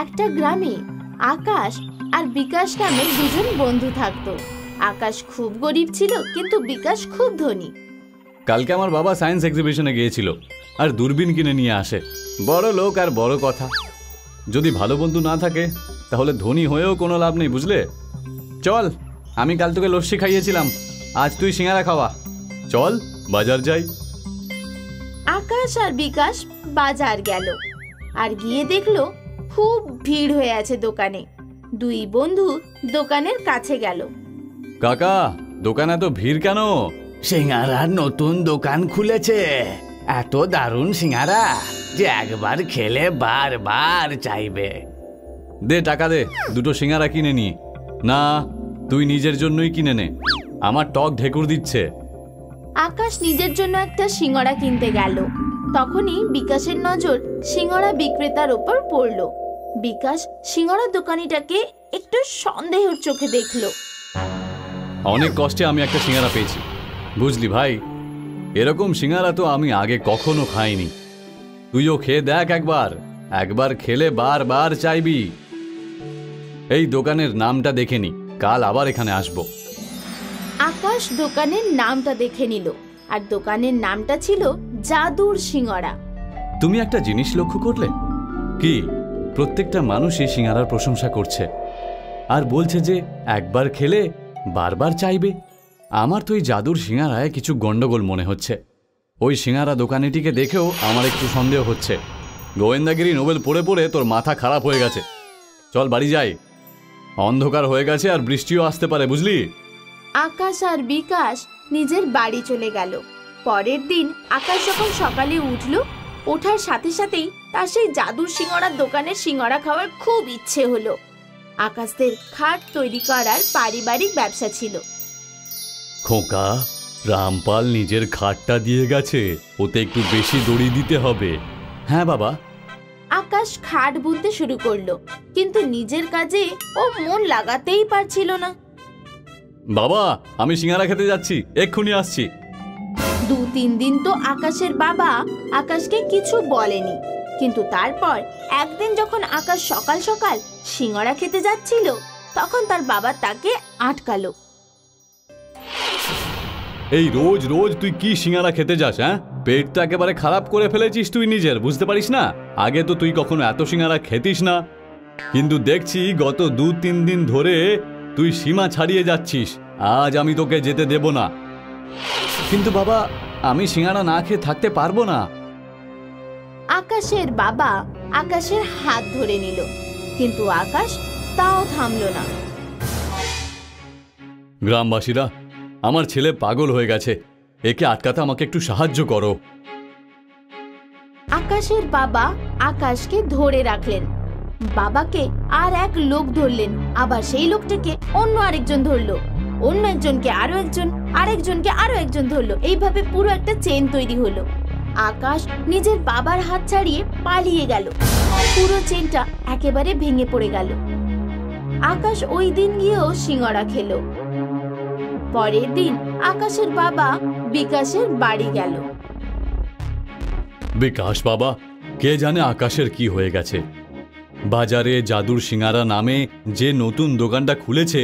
একটা গ্রামে আকাশ আর বিকাশ নামে দুজন বন্ধু থাকতো। আকাশ খুব গরিব ছিল, কিন্তু বিকাশ খুব ধনী। কালকে আমার বাবা সায়েন্স এক্সিবিশনে গিয়েছিল আর দূরবীন কিনে নিয়ে আসে। বড় লোক আর বড় কথা, যদি ভালো বন্ধু না থাকে তাহলে ধনী হয়েও কোনো লাভ নেই, বুঝলে? চল, আমি কাল তোকে লস্যি খাইয়েছিলাম, আজ তুই সিঙ্গারা খাওয়া। চল বাজার যাই। আকাশ আর বিকাশ বাজার গেল আর গিয়ে দেখলো খুব ভিড় হয়ে আছে দোকানে। দুই বন্ধু দোকানের কাছে গেল। কাকা, দোকানে তো ভিড় কেন? সিঙ্গারার নতুন দোকান খুলেছে, এত দারুণ সিঙ্গারা যে একবার খেলে বারবার চাইবে। দে টাকা দে, দুটো সিঙ্গারা কিনে নি। না, তুই নিজের জন্যই কিনে নে, আমার টক ঢেকুর দিচ্ছে। আকাশ নিজের জন্য একটা সিঙ্গারা কিনতে গেল। তখনই বিকাশের নজর সিঙ্গারা বিক্রেতার ওপর পড়ল। বিকাশ সিঙ্গারা দোকানিটাকে একটু সন্দেহের চোখে দেখলো। অনেক কষ্টে আমি একটা সিঙ্গারা পেয়েছি, বুঝলি ভাই? এরকম সিঙ্গারা তো আমি আগে কখনো খাইনি। তুইও খেয়ে দেখ একবার, একবার খেলে বারবার চাইবি। এই দোকানের নামটা দেখে নি, কাল আবার এখানে আসবো। আকাশ দোকানের নামটা দেখে নিল, আর দোকানের নামটা ছিল জাদুর সিঙ্গারা। তুমি একটা জিনিস লক্ষ্য করলে কি? প্রত্যেকটা মানুষই সিঙ্গারার প্রশংসা করছে আর বলছে যে একবার খেলে বারবার চাইবে। আমার তো এই জাদুর সিঙ্গারায় কিছু গন্ডগোল মনে হচ্ছে। ওই সিঙ্গারা দোকানিটিকে দেখেও আমার একটু সন্দেহ হচ্ছে। গোয়েন্দাগিরি নোবেল পড়ে পড়ে তোর মাথা খারাপ হয়ে গেছে। চল বাড়ি যাই, অন্ধকার হয়ে গেছে আর বৃষ্টিও আসতে পারে, বুঝলি? আকাশ আর বিকাশ নিজের বাড়ি চলে গেল। পরের দিন আকাশ যখন সকালে উঠল, ওঠার সাথে সাথেই তার সেই জাদুর সিঙ্গারার দোকানের সিঙ্গারা খাওয়ার খুব ইচ্ছে হলো। আকাশদের খাট তৈরি করার পারিবারিক ব্যবসা ছিল। খোকা, রামপাল নিজের খাটটা দিয়ে গেছে, ওতে একটু বেশি দড়ি দিতে হবে। হ্যাঁ বাবা। আকাশ খাট বুনতে শুরু করলো, কিন্তু নিজের কাজে ও মন লাগাতেই পারছিল না। বাবা, আমি সিঙ্গারা খেতে যাচ্ছি, এক্ষুনি আসছি। 2-3 দিন তো আকাশের বাবা আকাশকে কিছু বলেনি, কিন্তু তারপর একদিন যখন আকাশ সকাল সকাল সিঙ্গারা খেতে যাচ্ছিল, তখন তার বাবা তাকে আটকালো। এই রোজ রোজ তুই কি সিঙ্গারা খেতে যাস? হ্যাঁ, পেটটা একেবারে খারাপ করে ফেলেছিস তুই নিজের, বুঝতে পারিস না? আগে তো তুই কখনো এত সিঙ্গারা খেতিস না, কিন্তু দেখছি গত 2-3 দিন ধরে তুই সীমা ছাড়িয়ে যাচ্ছিস। আজ আমি তোকে যেতে দেব না। কিন্তু বাবা, আমি সিঙ্গারা না খেয়ে থাকতে পারবো না। আকাশের বাবা আকাশের হাত ধরে নিল, কিন্তু আকাশ তাও থামলো না। গ্রামবাসীরা, আমার ছেলে পাগল হয়ে গেছে, একে আটকাতে আমাকে একটু সাহায্য করো। আকাশের বাবা আকাশকে ধরে রাখলেন। বাবাকে আর এক লোক ধরলেন, আবার সেই লোকটাকে অন্য আরেকজন ধরলো, অন্য একজনকে আরো একজন, আরেকজনকে আরো একজন ধরলো। এইভাবে পুরো একটা চেন তৈরি হলো। আকাশ নিজের বাবার হাত ছাড়িয়ে পালিয়ে গেল। পুরো চেনটা একেবারে ভেঙে পড়ে গেল। আকাশ ওই দিন গিয়েও সিঙ্গারা খেলো। পরের দিন আকাশের বাবা বিকাশের বাড়ি গেল। বিকাশ বাবা, কে জানে আকাশের কি হয়ে গেছে। বাজারে জাদুর সিঙ্গারা নামে যে নতুন দোকানটা খুলেছে,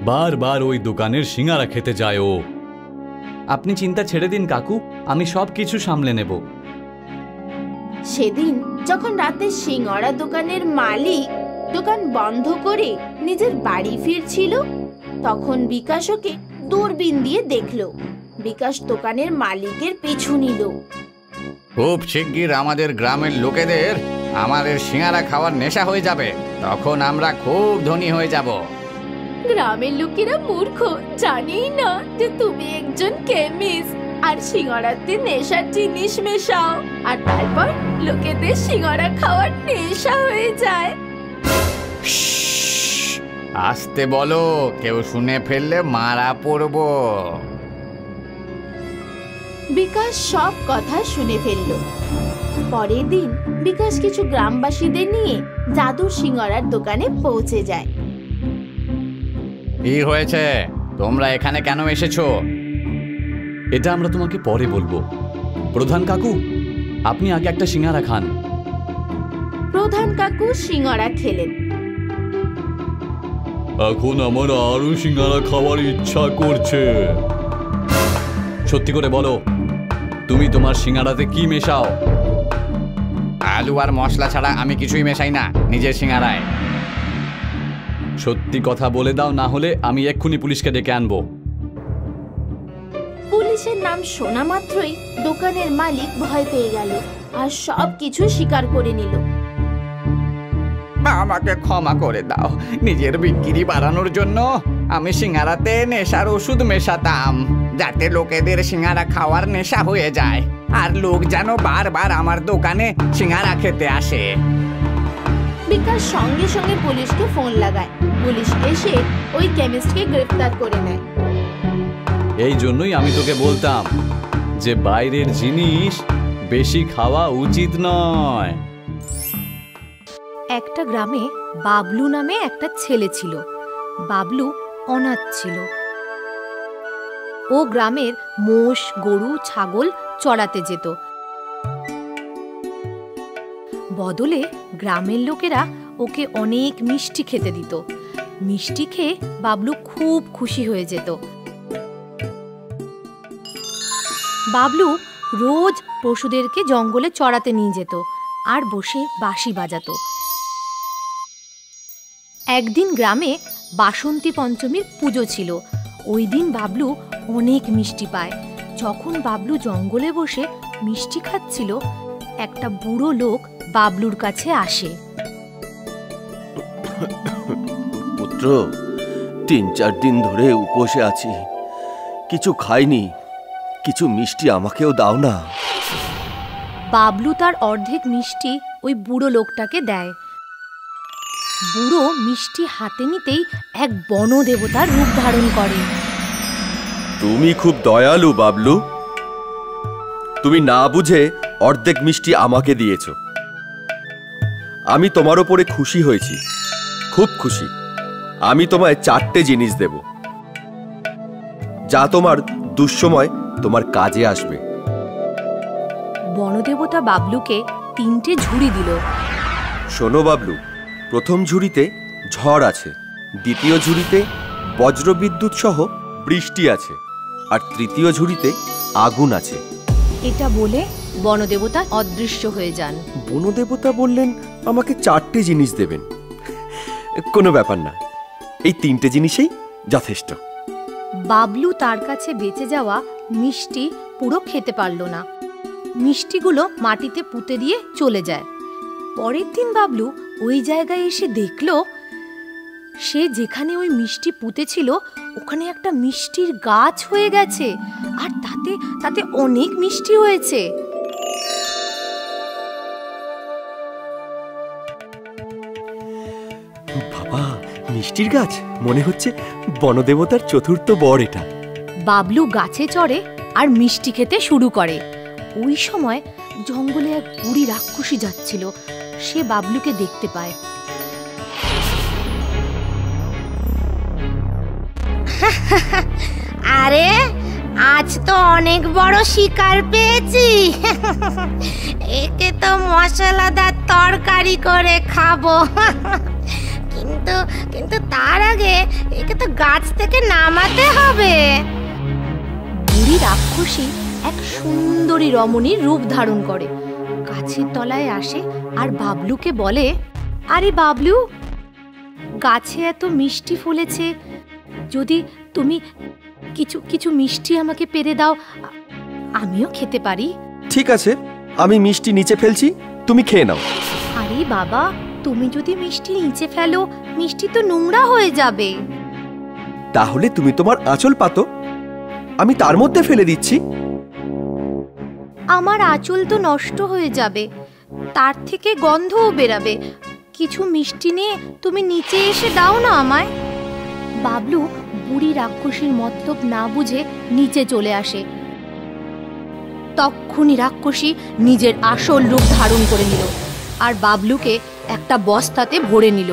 বারবার ওই দোকানের সিঙ্গারা খেতে যায় ও। আপনি চিন্তা ছেড়ে দিন কাকু, আমি সব কিছু সামলে নেব। সেদিন যখন রাতে সিঙ্গারা দোকানের মালিক দোকান বন্ধ করে নিজের বাড়ি ফিরছিল, তখন বিকাশ ওকে দূরবীন দিয়ে দেখলো। বিকাশ দোকানের মালিকের পিছু নিল। খুব শিগগির আমাদের গ্রামের লোকেদের আমাদের সিঙ্গারা খাওয়ার নেশা হয়ে যাবে, তখন আমরা খুব ধনী হয়ে যাব। গ্রামের লোকেরা মূর্খ, জানেই না যে তুমি একজন কেমিস্ট আর সিঙ্গারাতে নেশার জিনিস মেশাও, আর তারপর লোকেদের সিঙ্গারা খাওয়ার নেশা হয়ে যায়। আসতে বলো, কেউ শুনে ফেললে মারা পড়বো। বিকাশ সব কথা শুনে ফেলল। পরের দিন বিকাশ কিছু গ্রামবাসীদের নিয়ে জাদুর সিঙ্গারার দোকানে পৌঁছে যায়। কি হয়েছে? তোমরা এখানে কেন এসেছো? এটা আমরা তোমাকে পরে বলবো। প্রধান কাকু, আপনি আগে একটা সিঙ্গারা খান। প্রধান কাকু সিঙ্গারা খেলেন। এখন আমার আরো সিঙ্গারা খাওয়ার ইচ্ছা করছে। সত্যি করে বলো, তুমি তোমার সিঙ্গারাতে কি মেশাও? আলু আর মশলা ছাড়া আমি কিছুই মেশাই না নিজের সিঙ্গারায়। সত্যি কথা বলে দাও, না হলে আমি এক্ষুনি পুলিশকে ডেকে আনবো। পুলিশের নাম শোনা মাত্রই দোকানের মালিক ভয় পেয়ে গেল আর সবকিছু স্বীকার করে নিল। আমাকে ক্ষমা করে দাও, নিজের বিক্রি বাড়ানোর জন্য আমি সিঙ্গারাতে নেশার ওষুধ মেশাতাম, যাতে লোকেদের সিঙ্গারা খাওয়ার নেশা হয়ে যায় আর লোক যেন বারবার আমার দোকানে সিঙ্গারা খেতে আসে। বিকাশ সঙ্গে সঙ্গে পুলিশকে ফোন লাগায়। পুলিশ এসে ওই কেমিস্টকে গ্রেফতার করে নেয়। এই জন্যই আমি তোকে বলতাম যে বাইরের জিনিস বেশি খাওয়া উচিত নয়। একটা গ্রামে বাবলু নামে একটা ছেলে ছিল। বাবলু অনাথ ছিল। ও গ্রামের মোষ, গরু, ছাগল চড়াতে যেত। বদলে গ্রামের লোকেরা ওকে অনেক মিষ্টি খেতে দিত। মিষ্টি খেয়ে বাবলু খুব খুশি হয়ে যেত। বাবলু রোজ পশুদেরকে জঙ্গলে চড়াতে নিয়ে যেত আর বসে বাঁশি বাজাতো। একদিন গ্রামে বাসন্তী পঞ্চমীর পুজো ছিল। ওই দিন বাবলু অনেক মিষ্টি পায়। যখন বাবলু জঙ্গলে বসে মিষ্টি খাচ্ছিল, একটা বুড়ো লোক বাবলুর কাছে আসে। পুত্র, 3-4 দিন ধরে উপোসে আছি, কিছু খাইনি, কিছু মিষ্টি আমাকেও দাও না। বাবলু তার অর্ধেক মিষ্টি ওই বুড়ো লোকটাকে দেয়। বুড়ো মিষ্টি হাতে নিতেই এক বনদেবতার রূপ ধারণ করে। তুমি খুব দয়ালু বাবলু, তুমি না বুঝে অর্ধেক মিষ্টি আমাকে দিয়েছ। আমি তোমার ওপরে খুশি হয়েছি, খুব খুশি। আমি তোমায় 4টে জিনিস দেব, যা তোমার দুঃসময় তোমার কাজে আসবে। বনদেবতা বাবলুকে 3টে ঝুড়ি দিল। শোনো বাবলু, প্রথম ঝুড়িতে ঝড় আছে, দ্বিতীয় ঝুড়িতে বজ্রবিদ্যুৎ সহ বৃষ্টি আছে, আর তৃতীয় ঝুড়িতে আগুন আছে। এটা বলে বনদেবতা অদৃশ্য হয়ে যান। বনদেবতা বললেন আমাকে 4টে জিনিস দেবেন। কোনো ব্যাপার না, এই 3টে জিনিসেই যথেষ্ট। বাবলু তার কাছে বেঁচে যাওয়া মিষ্টি পুরো খেতে পারল না। মিষ্টিগুলো মাটিতে পুঁতে দিয়ে চলে যায়। পরের দিন বাবলু ওই জায়গায় এসে দেখল, সে যেখানে ওই মিষ্টি পুঁতেছিল ওখানে একটা মিষ্টির গাছ হয়ে গেছে, আর তাতে তাতে অনেক মিষ্টি হয়েছে। বাবা, মিষ্টির গাছ, মনে হচ্ছে বনদেবতার 4র্থ বর এটা। বাবলু গাছে চড়ে আর মিষ্টি খেতে শুরু করে। ওই সময় জঙ্গলে এক বুড়ি রাক্ষসী যাচ্ছিল। সে বাবলুকে দেখতে পায়। আরে, আজ তো অনেক বড় শিকার পেয়েছি। একে তো মশলাদার তরকারি করে খাবো। কিন্তু তার আগে একে তো গাছ থেকে নামাতে হবে। বুড়ি রাক্ষসী এক সুন্দরী রমণীর রূপ ধারণ করে, গাছের তলায় আসে আর বাবলুকে বলে, আরে বাবলু, গাছে এত মিষ্টি ফুলেছে, যদি তুমি কিছু মিষ্টি আমাকে পেরে দাও, আমিও খেতে পারি। ঠিক আছে, আমি মিষ্টি নিচে ফেলছি, তুমি খেয়ে নাও। আরে বাবা, তুমি যদি মিষ্টি নিচে ফেলো, মিষ্টি তো নোংরা হয়ে যাবে। তাহলে তুমি তোমার আঁচল পাতো, আমি তার মধ্যে ফেলে দিচ্ছি। আমার আঁচল তো নষ্ট হয়ে যাবে, তার থেকে গন্ধও বেরাবে। কিছু মিষ্টি নিয়ে তুমি নিচে এসে দাও না আমায়। বাবলু বুড়ি রাক্ষসীর মতলব না বুঝে নিচে চলে আসে। তক্ষুনি রাক্ষসী নিজের আসল রূপ ধারণ করে নিল আর বাবলুকে একটা বস্তাতে ভরে নিল।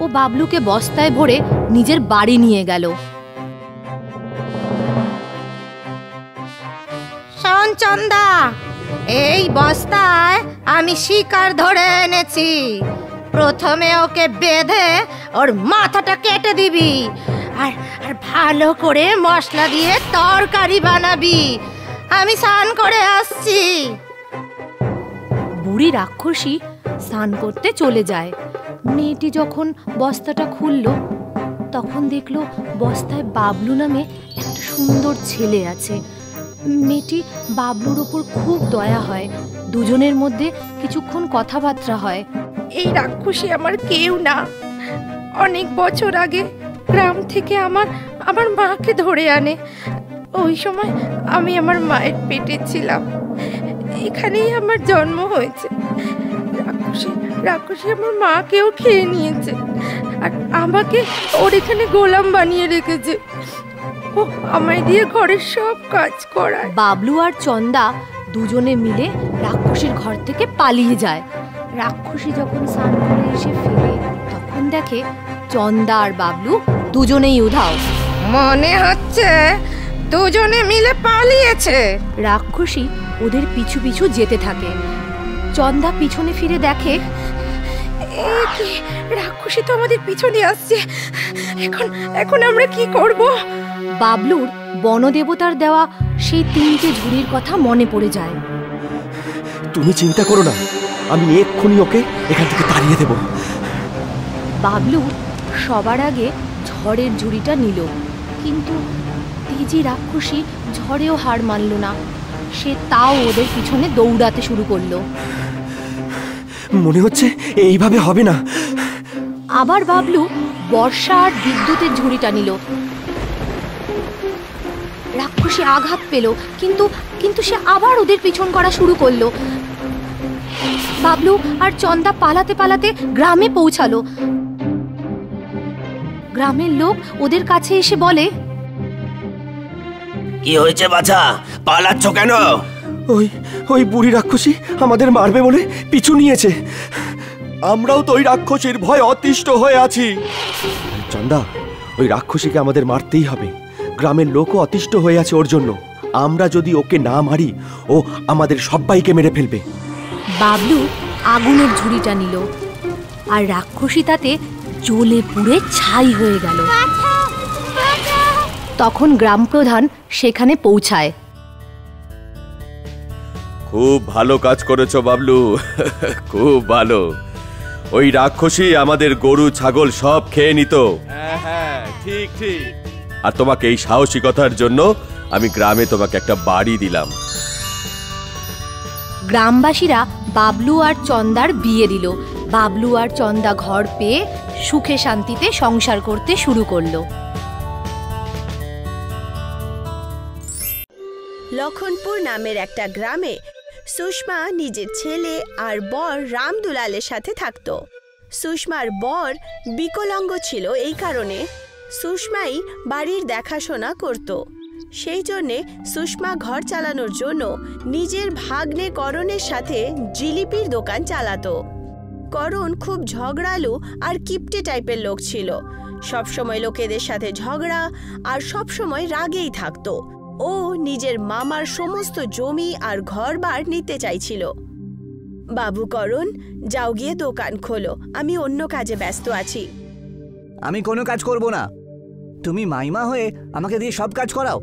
ও বাবলুকে বস্তায় ভরে নিজের বাড়ি নিয়ে গেল। শোন চন্দা, এই বস্তায় আমি শিকার ধরে এনেছি। প্রথমে ওকে বেঁধে ওর মাথাটা কেটে দিবি, আর আর ভালো করে মশলা দিয়ে তরকারি বানাবি। আমি স্নান করে আসছি। বুড়ি রাক্ষসী স্নান করতে চলে যায়। মেয়েটি যখন বস্তাটা খুলল তখন দেখলো বস্তায় বাবলু নামে একটা সুন্দর ছেলে আছে। মেয়েটি বাবলুর ওপর খুব দয়া হয়। দুজনের মধ্যে কিছুক্ষণ কথাবার্তা হয়। এই রাক্ষসী আমার কেউ না। অনেক বছর আগে গ্রাম থেকে আমার মাকে ধরে আনে। ওই সময় আমি আমার মায়ের পেটে ছিলাম। এখানেই আমার জন্ম হয়েছে। রাক্ষসী আমার মাকেও খেয়ে নিয়েছে, আর আমাকে ওর এখানে গোলাম বানিয়ে রেখেছে। ও আমায় দিয়ে ঘরের সব কাজ করায়। বাবলু আর চন্দা দুজনে মিলে রাক্ষসীর ঘর থেকে পালিয়ে যায়। রাক্ষসী যখন স্নান করে এসে ফিরে তখন দেখে চন্দা আর বাবলু দুজনেই উধাও। মনে হচ্ছে দুজনে মিলে পালিয়েছে। রাক্ষসী ওদের পিছু পিছু যেতে থাকে। চন্দা পিছনে ফিরে দেখে রাক্ষসী তো আমাদের পিছনে আসছে। এখন আমরা কি করব? বাবলুর বনদেবতার দেওয়া সেই 3টে ঝুড়ির কথা মনে পড়ে যায়। তুমি চিন্তা করো না, আমি এক্ষুনি ওকে এখান থেকে তাড়িয়ে দেব। বাবলু সবার আগে ঝড়ের ঝুড়িটা নিল, কিন্তু তেজি রাক্ষসী ঝড়েও হার মানল না। সে তাও ওদের পিছনে দৌড়াতে শুরু করলো। মনে হচ্ছে এইভাবে হবে না। আবার বাবলু বর্ষা আর বিদ্যুতের ঝুড়িটা নিল। রাক্ষসী আঘাত পেল, কিন্তু সে আবার ওদের পিছন করা শুরু করলো। বাবলু আর চন্দা পালাতে পালাতে গ্রামে পৌঁছালো। গ্রামের লোক ওদের কাছে এসে বলে, কি হয়েছে বাছা, পালাচ্ছ কেন? ওই বুড়ি রাক্ষসী আমাদের মারবে বলে পিছু নিয়েছে। আমরাও তো ওই রাক্ষসীর ভয় অতিষ্ঠ হয়ে আছি। চন্দা, ওই রাক্ষসীকে আমাদের মারতেই হবে। গ্রামের লোকও অতিষ্ঠ হয়ে আছে ওর জন্য। আমরা যদি ওকে না মারি ও আমাদের সবাইকে মেরে ফেলবে। বাবলু আগুনের ঝুড়িটা নিল, আর রাক্ষসী তাতে জ্বলে পুড়ে ছাই হয়ে গেল। তখন গ্রাম প্রধান সেখানে পৌঁছায়। খুব ভালো কাজ করেছো বাবলু, খুব ভালো। ওই রাক্ষসী আমাদের গরু ছাগল সব খেয়ে নিত। হ্যাঁ, ঠিক ঠিক। আর তোমাকে এই সাহসিকতার জন্য আমি গ্রামে তোমাকে একটা বাড়ি দিলাম। গ্রামবাসীরা বাবলু আর চন্দার বিয়ে দিল। বাবলু আর চন্দা ঘর পেয়ে সুখে শান্তিতে সংসার করতে শুরু করলো। লক্ষণপুর নামের একটা গ্রামে সুষমা নিজের ছেলে আর বর রামদুলালের সাথে থাকত। সুষমার বর বিকলাঙ্গ ছিল, এই কারণে সুষমাই বাড়ির দেখাশোনা করত। সেই জন্যে সুষমা ঘর চালানোর জন্য নিজের ভাগ্নে করণের সাথে জিলিপির দোকান চালাতো। করণ খুব ঝগড়ালু আর কিপটে টাইপের লোক ছিল। সবসময় লোকেদের সাথে ঝগড়া আর সবসময় রাগেই থাকতো। ও নিজের মামার সমস্ত জমি আর ঘরবার নিতে চাইছিল। বাবু করণ, যাও গিয়ে দোকান খোলো, আমি অন্য কাজে ব্যস্ত আছি। আমি কোনো কাজ করব না। তুমি মাইমা হয়ে আমাকে দিয়ে সব কাজ করাও,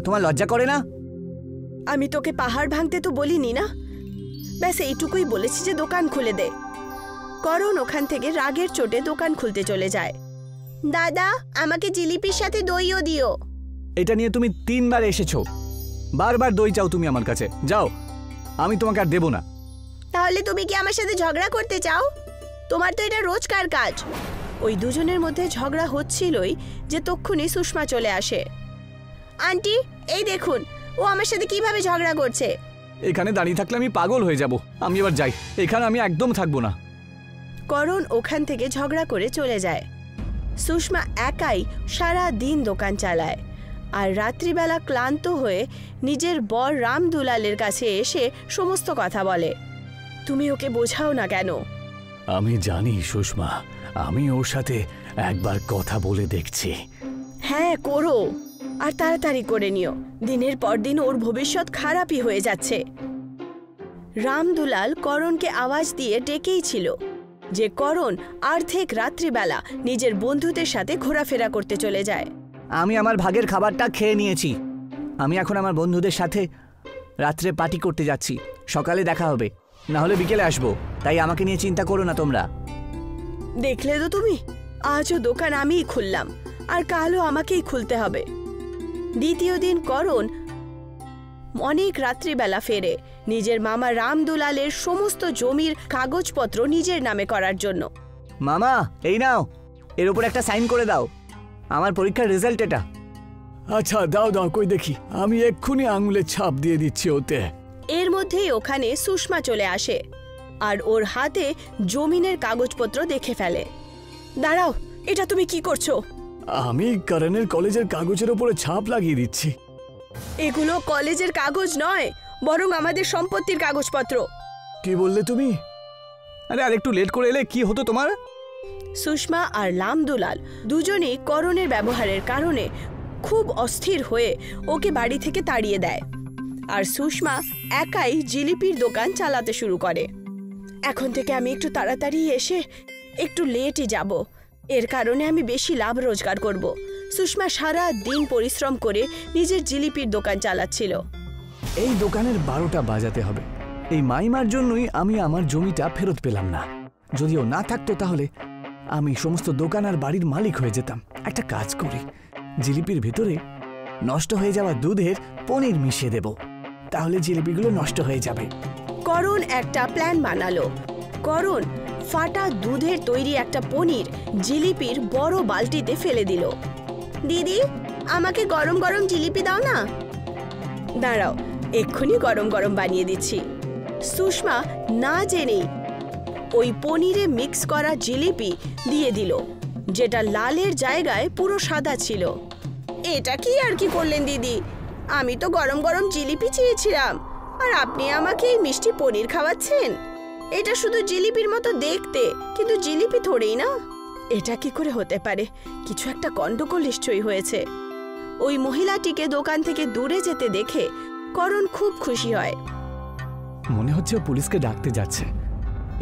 তোমার লজ্জা করে না? আমি তোকে পাহাড় ভাঙতে তো বলিনি না, ব্যাস এইটুকুই বলেছি যে দোকান খুলে দে। করণ ওখান থেকে রাগের চোটে দোকান খুলতে চলে যায়। দাদা, আমাকে জিলিপির সাথে দইও দিও। এটা নিয়ে তুমি 3 বার এসেছো, বারবার দই চাও তুমি আমার কাছে। যাও, আমি তোমাকে আর দেব না। তাহলে তুমি কি আমার সাথে ঝগড়া করতে চাও? তোমার তো এটা রোজকার কাজ। ওই দুজনের মধ্যে ঝগড়া হচ্ছিলই যে তক্ষুনি সুষমা চলে আসে। আন্টি, এই দেখুন ও আমার সাথে কিভাবে ঝগড়া করছে। এখানে দাঁড়িয়ে থাকলে আমি পাগল হয়ে যাব। আমি এবার যাই, এখানে আমি একদম থাকবো না। করণ ওখান থেকে ঝগড়া করে চলে যায়। সুষমা একাই সারা দিন দোকান চালায়, আর রাত্রিবেলা ক্লান্ত হয়ে নিজের বর রামদুলালের কাছে এসে সমস্ত কথা বলে। তুমি ওকে বোঝাও না কেন? আমি জানি সুষমা, আমি ওর সাথে একবার কথা বলে দেখছি। হ্যাঁ, করো, আর তাড়াতাড়ি করে নিও। দিনের পর দিন ওর ভবিষ্যৎ খারাপই হয়ে যাচ্ছে। রামদুলাল করণকে আওয়াজ দিয়ে ডেকেই ছিল যে করণ অর্ধেক রাত্রিবেলা নিজের বন্ধুদের সাথে ঘোরাফেরা করতে চলে যায়। আমি আমার ভাগের খাবারটা খেয়ে নিয়েছি। আমি এখন আমার বন্ধুদের সাথে রাত্রে পার্টি করতে যাচ্ছি। সকালে দেখা হবে, না হলে বিকেলে আসবো। তাই আমাকে নিয়ে চিন্তা করো না তোমরা। দেখলে তো তুমি, আজও দোকান আমিই খুললাম আর কালও আমাকেই খুলতে হবে। দ্বিতীয় দিন করণ অনেক রাত্রিবেলা ফেরে নিজের মামা রামদুলালের সমস্ত জমির কাগজপত্র নিজের নামে করার জন্য। মামা, এই নাও, এর উপর একটা সাইন করে দাও। আমার পরীক্ষার রেজাল্ট এটা। আচ্ছা, দাও দাও, কই দেখি। আমি এক্ষুনি আঙুলের ছাপ দিয়ে দিচ্ছি ওতে। এর মধ্যেই ওখানে সুষমা চলে আসে আর ওর হাতে জমিনের কাগজপত্র দেখে ফেলে। দাঁড়াও, এটা তুমি কি করছো? আমি করণের কলেজের কাগজের উপরে ছাপ লাগিয়ে দিচ্ছি। এগুলো কলেজের কাগজ নয়, বরং আমাদের সম্পত্তির কাগজপত্র। কি বললে তুমি? আরে আর একটু লেট করে এলে কি হতো তোমার? সুষমা আর রামদুলাল দুজনেই করণের ব্যবহারের কারণে খুব অস্থির হয়ে ওকে বাড়ি থেকে তাড়িয়ে দেয়। আর সুষমা একাই জিলিপির দোকান চালাতে শুরু করে। এখন থেকে আমি একটু তাড়াতাড়ি এসে একটু লেটই যাব, এর কারণে আমি বেশি লাভ রোজগার করব। সুষমা সারা দিন পরিশ্রম করে নিজের জিলিপির দোকান চালাচ্ছিল। এই দোকানের 12টা বাজাতে হবে। এই মাইমার জন্যই আমি আমার জমিটা ফেরত পেলাম না। যদিও না থাকতো তাহলে আমি সমস্ত দোকান আর বাড়ির মালিক হয়ে যেতাম। একটা কাজ করি, জিলিপির ভেতরে নষ্ট হয়ে যাওয়া দুধের পনির মিশিয়ে দেব, তাহলে জিলিপিগুলো নষ্ট হয়ে যাবে। করণ একটা প্ল্যান বানালো। করণ ফাটা দুধের তৈরি একটা পনির জিলিপির বড় বালতিতে ফেলে দিল। দিদি, আমাকে গরম গরম জিলিপি দাও না। দাঁড়াও, এক্ষুনি গরম গরম বানিয়ে দিচ্ছি। সুষমা না জেনেই ওই পনিরে মিক্স করা জিলিপি দিয়ে দিল, যেটা লালের জায়গায় পুরো সাদা ছিল। এটা কি আর কি করলেন দিদি? আমি তো গরম গরম জিলিপি চেয়েছিলাম, আর আপনি আমাকে এই মিষ্টি পনির খাওয়াচ্ছেন। এটা শুধু জিলিপির মতো দেখতে, কিন্তু জিলিপি থোড়েই না। এটা কি করে হতে পারে? কিছু একটা গন্ডগোল নিশ্চয়ই হয়েছে। ওই মহিলাটিকে দোকান থেকে দূরে যেতে দেখে করণ খুব খুশি হয়। মনে হচ্ছে ও পুলিশকে ডাকতে যাচ্ছে।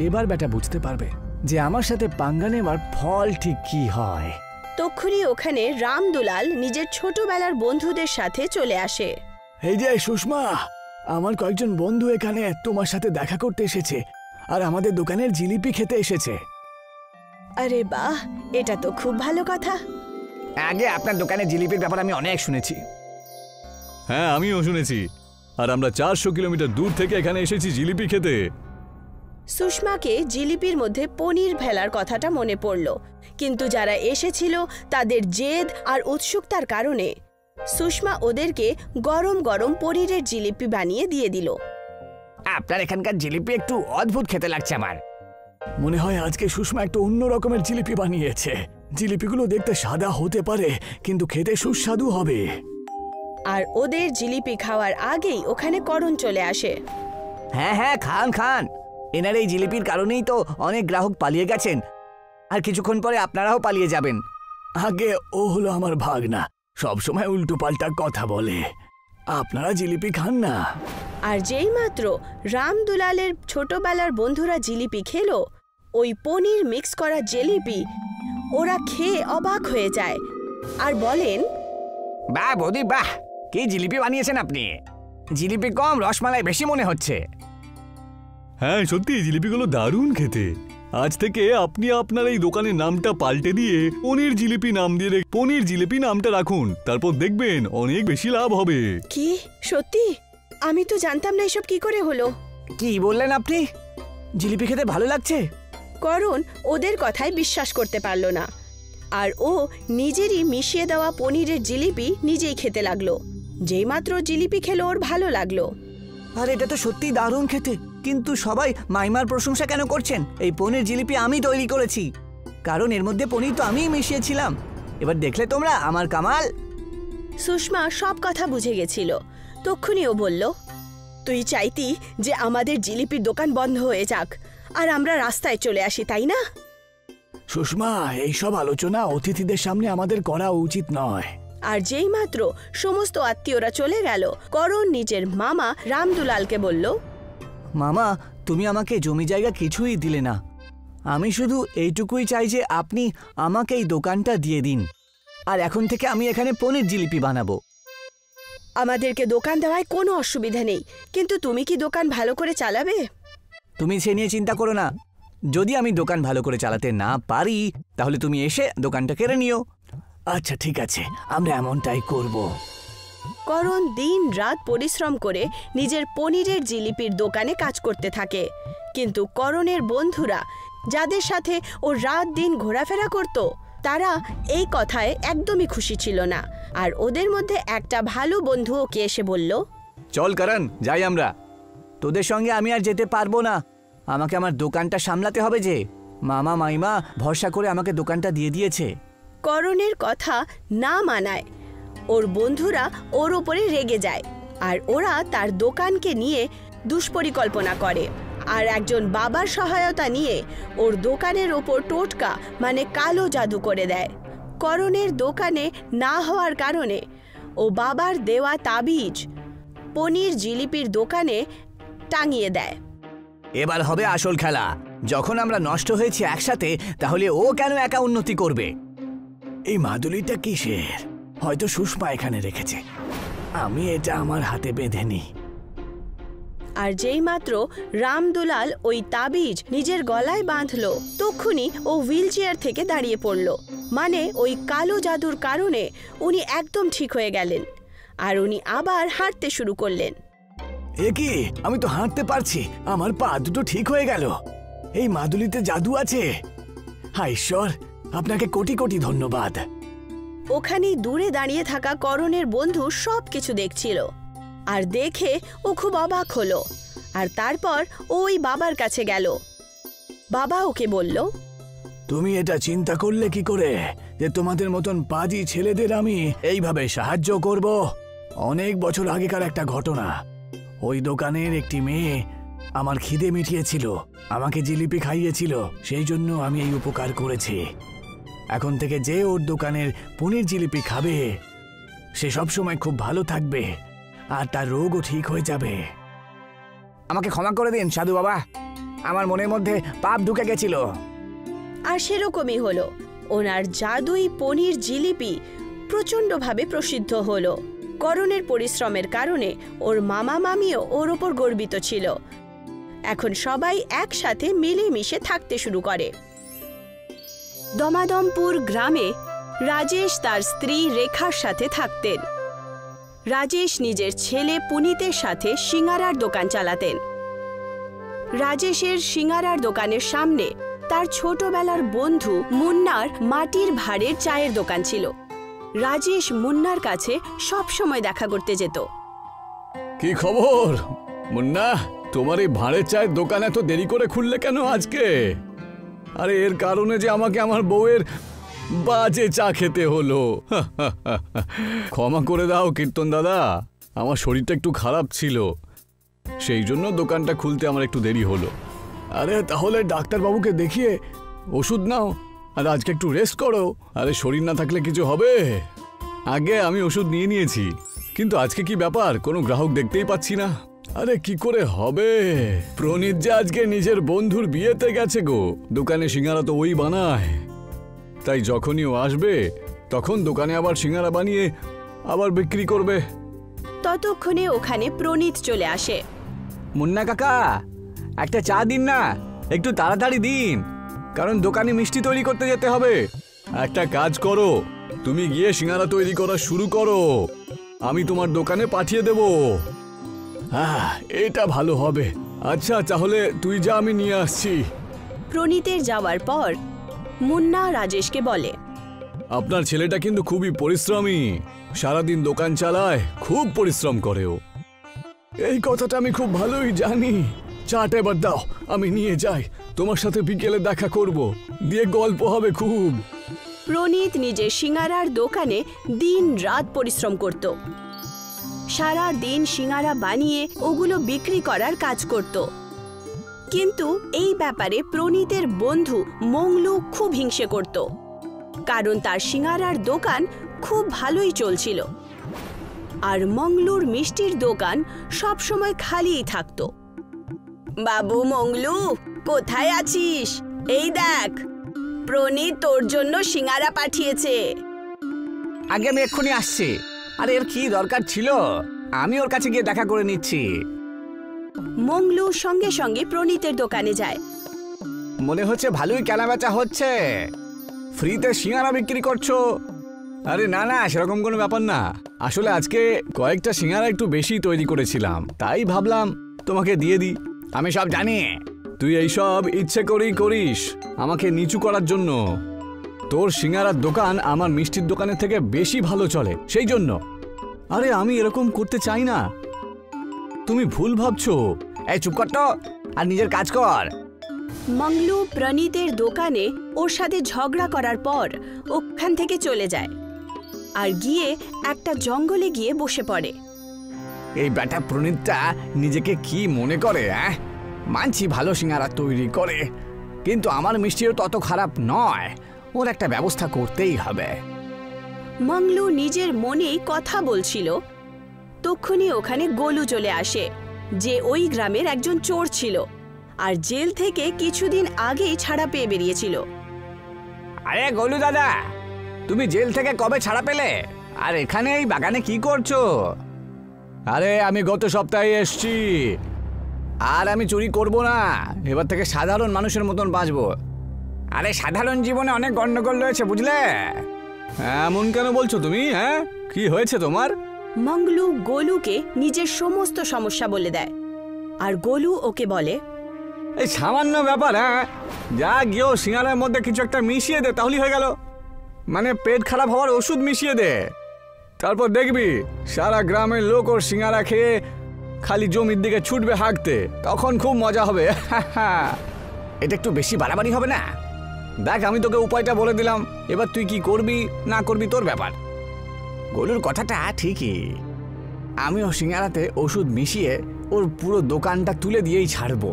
এবার বেটা বুঝতে পারবে যে আমার সাথে পাঙ্গা নেওয়ার ফল ঠিক কি হয়। তক্ষুনি ওখানে রামদুলাল নিজের ছোটবেলার বন্ধুদের সাথে চলে আসে। এই যে সুষমা, আমার কয়েকজন বন্ধু এখানে তোমার সাথে দেখা করতে এসেছে আর আমাদের দোকানের জিলিপি খেতে এসেছে। আরে বাহ, এটা তো খুব ভালো কথা। আগে আপনার দোকানে জিলিপির ব্যাপার আমি অনেক শুনেছি। হ্যাঁ, আমিও শুনেছি। আর আমরা 400 কিলোমিটার দূর থেকে এখানে এসেছি জিলিপি খেতে। সুষমাকে জিলিপির মধ্যে পনির ফেলার কথাটা মনে পড়ল, কিন্তু যারা এসেছিল তাদের জেদ আর উৎসুকতার কারণে সুষমা ওদেরকে গরম গরম পনিরের জিলিপি বানিয়ে দিয়ে দিল। আপনার এখানকার জিলিপি একটু অদ্ভুত খেতে লাগছে আমার। মনে হয় আজকে সুষমা একটু অন্য রকমের জিলিপি বানিয়েছে। জিলিপিগুলো দেখতে সাদা হতে পারে, কিন্তু খেতে সুস্বাদু হবে। আর ওদের জিলিপি খাওয়ার আগেই ওখানে করণ চলে আসে। হ্যাঁ হ্যাঁ, খান খান। এনার এই জিলিপির কারণেই তো অনেক গ্রাহক পালিয়ে গেছেন, আর কিছুক্ষণ পরে আপনারাও পালিয়ে যাবেন। আগে ও হলো আমার ভাগনা, সবসময় উল্টো পাল্টা কথা বলে। আপনারা জিলিপি খান না। আর যেই মাত্র রামদুলালের ছোটবেলার বন্ধুরা জিলিপি খেলো, ওই পনির মিক্স করা জিলিপি ওরা খেয়ে অবাক হয়ে যায় আর বলেন, বাহ বৌদি বাহ, কি জিলিপি বানিয়েছেন আপনি। জিলিপি কম, রসমালাই বেশি মনে হচ্ছে। হ্যাঁ সত্যি, জিলিপিগুলো দারুণ খেতে। আজ থেকে আপনি আপনার এই দোকানের নামটা পাল্টে দিয়ে পনির জিলিপি নাম দিয়ে পনির জিলিপি নামটা রাখুন, তারপর দেখবেন অনেক বেশি লাভ হবে। কি সত্যি? আমি তো জানতাম না এসব কি করে হলো। কি বললেন আপনি? জিলিপি খেতে ভালো লাগছে? করণ ওদের কথায় বিশ্বাস করতে পারল না, আর ও নিজেরই মিশিয়ে দেওয়া পনিরের জিলিপি নিজেই খেতে লাগলো। যেই মাত্র জিলিপি খেলো ওর ভালো লাগলো। আর এটা তো সত্যি দারুণ খেতে, কিন্তু সবাই মাইমার প্রশংসা কেন করছেন? এই পনির জিলিপি আমি তৈরি করেছি, কারণ এর মধ্যে পনির তো আমিই মিশিয়েছিলাম। এবার দেখলে তোমরা আমার কামাল। সুষমা সব কথা বুঝে গেছিল। তক্ষুনি ও বলল, তুই চাইতি যে আমাদের জিলিপির দোকান বন্ধ হয়ে যাক আর আমরা রাস্তায় চলে আসি, তাই না? সুষমা, এইসব আলোচনা অতিথিদের সামনে আমাদের করা উচিত নয়। আর যেই মাত্র সমস্ত আত্মীয়রা চলে গেল, করণ নিজের মামা রামদুলালকে বলল, মামা, তুমি আমাকে জমি জায়গা কিছুই দিলে না। আমি শুধু এইটুকুই চাই যে আপনি আমাকে এই দোকানটা দিয়ে দিন, আর এখন থেকে আমি এখানে পনির জিলিপি বানাবো। আমাদেরকে দোকান দেওয়ায় কোনো অসুবিধা নেই, কিন্তু তুমি কি দোকান ভালো করে চালাবে? তুমি সে নিয়ে চিন্তা করো না। যদি আমি দোকান ভালো করে চালাতে না পারি তাহলে তুমি এসে দোকানটা কেড়ে নিও। আচ্ছা ঠিক আছে, আমরা এমনটাই করব। করণ দিন রাত পরিশ্রম করে নিজের পনিরের জিলিপির দোকানে কাজ করতে থাকে, কিন্তু করণের বন্ধুরা, যাদের সাথে ও রাত দিন ঘোরাফেরা করত, তারা এই কথায় একদমই খুশি ছিল না। আর ওদের মধ্যে একটা ভালো বন্ধু ওকে এসে বলল, চল করণ, যাই আমরা। তোদের সঙ্গে আমি আর যেতে পারবো না, আমাকে আমার দোকানটা সামলাতে হবে যে। মামা মাইমা ভরসা করে আমাকে দোকানটা দিয়ে দিয়েছে। করণের কথা না মানায় ওর বন্ধুরা ওর ওপরে রেগে যায়, আর ওরা তার দোকানকে নিয়ে দুষ্পরিকল্পনা করে, আর একজন বাবার সহায়তা নিয়ে ওর দোকানের ওপর টোটকা মানে কালো জাদু করে দেয়। করণের দোকানে না হওয়ার কারণে ও বাবার দেওয়া তাবিজ পনির জিলিপির দোকানে টাঙিয়ে দেয়। এবার হবে আসল খেলা। যখন আমরা নষ্ট হয়েছি একসাথে, তাহলে ও কেন একা উন্নতি করবে? এই মাদুলিটা কিসের? হয়তো সুষমা এখানে রেখেছে, আমি এটা আমার হাতে বেঁধে নিই। আর যেই মাত্র রামদুলাল ওই তাবিজ নিজের গলায় বাঁধল, তক্ষুনি ও হুইল চেয়ার থেকে দাঁড়িয়ে পড়ল। মানে ওই কালো জাদুর কারণে উনি একদম ঠিক হয়ে গেলেন, আর উনি আবার হাঁটতে শুরু করলেন। এ কি, আমি তো হাঁটতে পারছি, আমার পা দুটো ঠিক হয়ে গেল। এই মাদুলিতে জাদু আছে। হায় ঈশ্বর, আপনাকে কোটি কোটি ধন্যবাদ। ওখানেই দূরে দাঁড়িয়ে থাকা করণের বন্ধু সবকিছু দেখছিল, আর দেখে ও খুব অবাক হলো। আর তারপর ওই বাবার কাছে গেল। বাবা ওকে বলল, তুমি এটা চিন্তা করলে কি করে যে তোমাদের মতন পাজি ছেলেদের আমি এইভাবে সাহায্য করব? অনেক বছর আগেকার একটা ঘটনা। ওই দোকানের একটি মেয়ে আমার খিদে মিটিয়েছিল, আমাকে জিলিপি খাইয়েছিল, সেই জন্য আমি এই উপকার করেছি। এখন থেকে যে ওর দোকানের পনির জিলিপি খাবে, সে সবসময় খুব ভালো থাকবে, আর তার রোগও ঠিক হয়ে যাবে। আমাকে ক্ষমা করে দিন সাধু বাবা, আমার মনের মধ্যে পাপ ঢুকে গেছিল। আর সেরকমই হলো। ওনার জাদুই পনির জিলিপি প্রচণ্ডভাবে প্রসিদ্ধ হলো। করণের পরিশ্রমের কারণে ওর মামা মামিও ওর ওপর গর্বিত ছিল। এখন সবাই একসাথে মিলেমিশে থাকতে শুরু করে। দমাদমপুর গ্রামে রাজেশ তার স্ত্রী রেখার সাথে থাকতেন। রাজেশ নিজের ছেলে পুনিতের সাথে সিঙ্গারার দোকান চালাতেন। রাজেশের সিঙ্গারার দোকানের সামনে তার ছোটবেলার বন্ধু মুন্নার মাটির ভাঁড়ের চায়ের দোকান ছিল। রাজেশ মুন্নার কাছে সব সময় দেখা করতে যেত। কি খবর মুন্না, তোমার এই ভাঁড়ের চায়ের দোকান এত দেরি করে খুললে কেন আজকে? আরে এর কারণে যে আমাকে আমার বউয়ের বাজে চা খেতে হলো। ক্ষমা করে দাও কীর্তন দাদা, আমার শরীরটা একটু খারাপ ছিল, সেই জন্য দোকানটা খুলতে আমার একটু দেরি হলো। আরে তাহলে ডাক্তারবাবুকে দেখিয়ে ওষুধ নাও, আর আজকে একটু রেস্ট করো। আরে শরীর না থাকলে কিছু হবে? আগে আমি ওষুধ নিয়ে নিয়েছি, কিন্তু আজকে কি ব্যাপার, কোনো গ্রাহক দেখতেই পাচ্ছি না। আরে কি করে হবে, প্রণীত যে আজকে নিজের বন্ধুর বিয়েতে গেছে গো। দোকানে সিঙ্গারা তো ওই বানায়, তাই যখনই ও আসবে তখন দোকানে আবার সিঙ্গারা বানিয়ে আবার বিক্রি করবে। ততক্ষণে ওখানে প্রণীত চলে আসে। মুন্না কাকা, একটা চা দিন না, একটু তাড়াতাড়ি দিন, কারণ দোকানে মিষ্টি তৈরি করতে যেতে হবে। একটা কাজ করো, তুমি গিয়ে সিঙ্গারা তৈরি করা শুরু করো, আমি তোমার দোকানে পাঠিয়ে দেব। হ্যাঁ, এটা ভালো হবে। আচ্ছা তাহলে তুই যা, আমি নিয়ে আসছি। প্রণীতের যাওয়ার পর মুন্না রাজেশকে বলে, আপনার ছেলেটা কিন্তু খুবই পরিশ্রমী, সারাদিন দোকান চালায়, খুব পরিশ্রম করে ও। এই কথাটা আমি খুব ভালোই জানি। চাটা এবার দাও, আমি নিয়ে যাই, তোমার সাথে বিকেলে দেখা করব, দিয়ে গল্প হবে খুব। প্রণীত নিজের সিঙ্গারার দোকানে দিন রাত পরিশ্রম করত। সারা দিন সিঙ্গারা বানিয়ে ওগুলো বিক্রি করার কাজ করত। কিন্তু এই ব্যাপারে প্রণীতের বন্ধু মংলু খুব হিংসে করত, কারণ তার সিঙ্গারার দোকান খুব ভালোই চলছিল, আর মংলুর মিষ্টির দোকান সব সময় খালিই থাকত। বাবু মংলু, কোথায় আছিস? এই দেখ, প্রণীত তোর জন্য সিঙ্গারা পাঠিয়েছে। আগে আমি এক্ষুনি আসছি। আরে এর কি দরকার ছিল? আমি ওর কাছে গিয়ে দেখা করে নিচ্ছি। মংলু সঙ্গে সঙ্গে প্রণীতের দোকানে যায়। মনে হচ্ছে ভালোই কেনাবেচা হচ্ছে। ফ্রিতে সিঙ্গারা বিক্রি করছো? আরে না না, সেরকম কোনো ব্যাপার না। আসলে আজকে কয়েকটা সিঙ্গারা একটু বেশি তৈরি করেছিলাম, তাই ভাবলাম তোমাকে দিয়ে দিই। আমি সব জানি, তুই এইসব ইচ্ছে করেই করিস আমাকে নিচু করার জন্য। তোর সিঙ্গারার দোকান আমার মিষ্টির দোকানের থেকে বেশি ভালো চলে, সেই জন্য। আরে আমি এরকম করতে চাই না, তুমি ভুল ভাবছো। এই চুপ কর তো, আর নিজের কাজ কর। মংলু প্রণীতের দোকানে ওর সাথে ঝগড়া করার পর ওখান থেকে চলে যায় আর গিয়ে একটা জঙ্গলে গিয়ে বসে পড়ে। এই ব্যাটা প্রণীতটা নিজেকে কি মনে করে? মানছি ভালো সিঙ্গারা তৈরি করে, কিন্তু আমার মিষ্টিও তত খারাপ নয়। ওর একটা ব্যবস্থা করতেই হবে। মংলু নিজের মনেই কথা বলছিল, তক্ষুনি ওখানে গোলু চলে আসে, যে ওই গ্রামের একজন চোর ছিল আর জেল থেকে কিছুদিন আগেই ছাড়া পেয়ে বেরিয়েছিল। আরে গোলু দাদা, তুমি জেল থেকে কবে ছাড়া পেলে? আর এখানে এই বাগানে কি করছো? আরে আমি গত সপ্তাহে এসছি, আর আমি চুরি করব না। এবার থেকে সাধারণ মানুষের মতন বাঁচবো। আরে সাধারণ জীবনে অনেক গন্ডগোল রয়েছে, বুঝলে? এমন কেন বলছো তুমি? কি হয়েছে তোমার? মংলু গোলুকে নিজের সমস্ত সমস্যা বলে দেয়, আর গোলু ওকে বলে, এই সামান্য ব্যাপার, যা গিয়েও সিঙ্গারার মধ্যে কিছু একটা মিশিয়ে দে, তাহলেই হয়ে গেল। মানে পেট খারাপ হওয়ার ওষুধ মিশিয়ে দে, তারপর দেখবি সারা গ্রামের লোক ওর সিঙ্গারা খেয়ে খালি জমির দিকে ছুটবে হাঁকতে, তখন খুব মজা হবে। এটা একটু বেশি বাড়াবাড়ি হবে না? দেখ, আমি তোকে উপায়টা বলে দিলাম, এবার তুই কি করবি না করবি তোর ব্যাপার। গোলুর কথাটা ঠিকই, আমি ও সিঙ্গারাতে ওষুধ মিশিয়ে ওর পুরো দোকানটা তুলে দিয়েই ছাড়বো।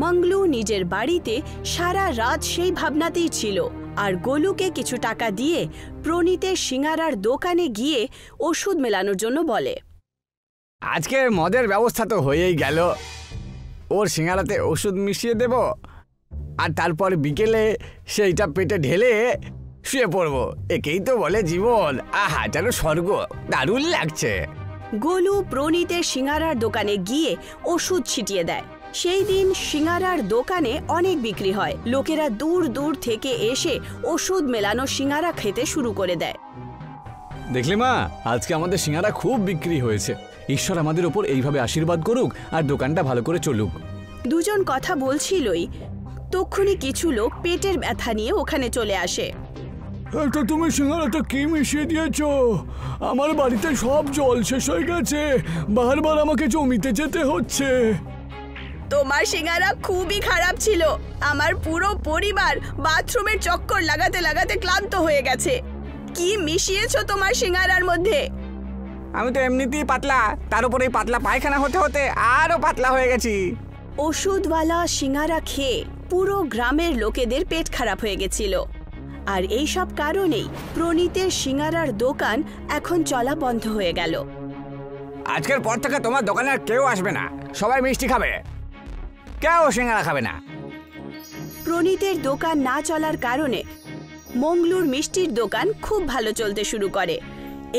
মংলু নিজের বাড়িতে সারা রাত সেই ভাবনাতেই ছিল, আর গোলুকে কিছু টাকা দিয়ে প্রণীতের সিঙ্গারার দোকানে গিয়ে ওষুধ মেলানোর জন্য বলে। আজকে মদের ব্যবস্থা তো হয়েই গেল, ওর সিঙ্গারাতে ওষুধ মিশিয়ে দেব, আর তারপর বিকেলে সেইটা পেটে ঢেলে শুয়ে পড়বো। একেই তো বলে জীবন। আহা, যেন স্বর্গ, দারুণ লাগছে। গোলু প্রণীতের সিঙ্গারার দোকানে গিয়ে ওষুধ ছিটিয়ে দেয়। সেই দিন সিঙ্গারার দোকানে অনেক বিক্রি হয়। লোকেরা দূর দূর থেকে এসে ওষুধ মেলানো সিঙ্গারা খেতে শুরু করে দেয়। দেখলে মা, আজকে আমাদের সিঙ্গারা খুব বিক্রি হয়েছে। ঈশ্বর আমাদের ওপর এইভাবে আশীর্বাদ করুক আর দোকানটা ভালো করে চলুক। দুজন কথা বলছিলই, তক্ষুনি কিছু লোক পেটের ব্যথা নিয়ে ওখানে চলে আসে। তো তুমি সিঙ্গারাটা কি মিশিয়ে দিয়েছো? আমার বাড়িতে সব জল শেষ হয়ে গেছে, বারবার আমাকে জমিতে যেতে হচ্ছে। তোমার সিঙ্গারা খুবই খারাপ ছিল। আমার পুরো পরিবার বাথরুমের চক্কর লাগাতে লাগাতে ক্লান্ত হয়ে গেছে। কি মিশিয়েছো তোমার সিঙ্গারার মধ্যে? আমি তো এমনিতেই পাতলা, তার উপরে পাতলা পায়খানা হতে হতে আরো পাতলা হয়ে গেছি। ওষুধওয়ালা সিঙ্গারা খেয়ে পুরো গ্রামের লোকেদের পেট খারাপ হয়ে গেছিল, আর এই সব কারণেই প্রণীতের সিঙ্গারার দোকান এখন চলা বন্ধ হয়ে গেল। আজকের পর থেকে তোমার দোকানে আর কেউ আসবে না, সবাই মিষ্টি খাবে, কেউ সিঙ্গারা খাবে না। প্রণীতের দোকান না চলার কারণে মংলুর মিষ্টির দোকান খুব ভালো চলতে শুরু করে।